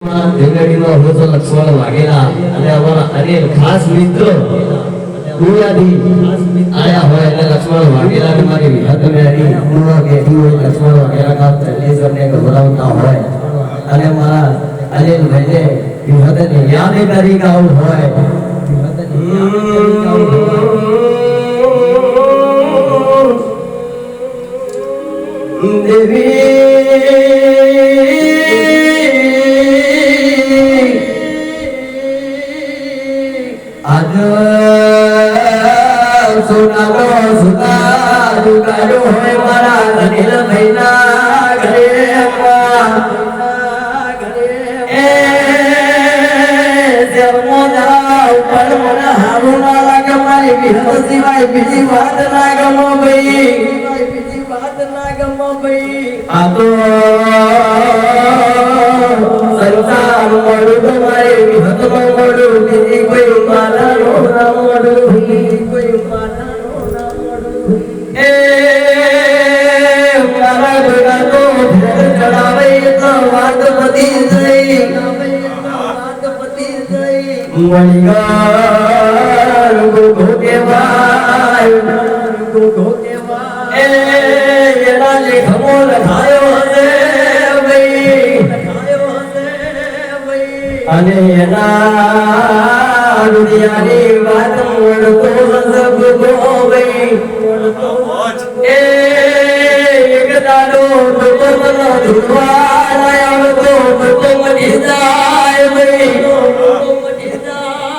રેલડીમાં હોતો લક્ષ્મણ વાઘેલા અને અમારા અનિલ ખાસ મિત્ર દુનિયાથી આયા હોય એટલે લક્ષ્મણ વાઘેલા ને મારી વિહત મેરી પૂર્વ બેઠી હોય લક્ષ્મણ વાઘેલા કા તલેસરને ગભરાવતા હોય અને મારા અનિલ ભાઈને વિહત ને યાદ કરી ગાવ હોય વિહત ને યાદ કરી ગાવ હોય દેવી સોનાનો સુતા દુકાનો હોય મારા અનિલ ભાઈના ઘરે એ જમોના ઉપર મને હારું ના લાગે મારી વિહત સિવાય બીજી વાત ના ગમો ભાઈ બીજી વાત ના ગમો ભાઈ આ તો સંસાર મળું તો મારી વિહત માં મળું બીજી કોઈ મારા નો ના મળું કોઈ મારા નો ના મળું એ મારા ઘોડા તો ચડાવે તો વાત પતી જઈ વાત પતી જઈ મણિગાર ગોગો કેવાય ગોગો કેવાય એ એના લેખમો લખાયો હશે અને એના દુનિયાની વાત મળતો સબ ગોવાઈ એ એક દાડો તો મને ધુવા આવતો તો મળી જાય ભાઈ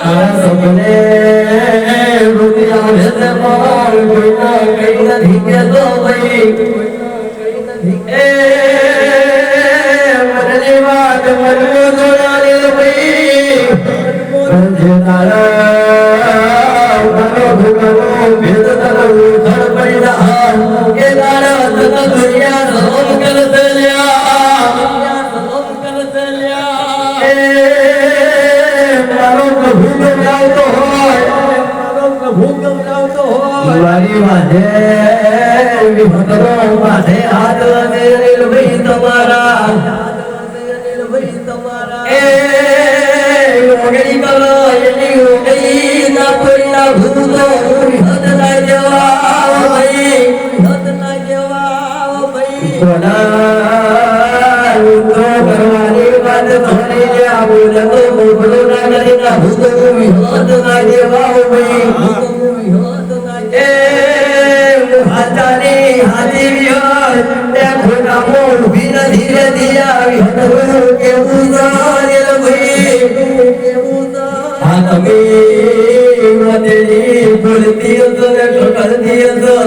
તારા સપને રૂપિયા ભેદ માર કોઈના કઈ નથી કેતો ભાઈ એ મને વાત મરવો જોડાને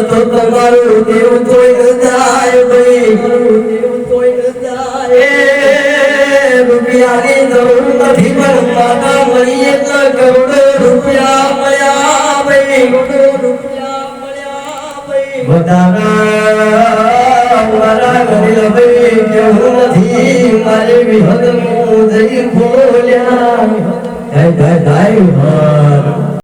તો તમારું દેવ કોઈ જાય રૂપિયાની જરૂર નથી પણ માતા મળી એટલા કરોડો રૂપિયા મળ્યા ભાઈ રૂપિયા મળ્યા ભાઈ બધાના મારા ઘરે ભાઈ કેવું નથી મારી વિહદ હું જઈ બોલ્યા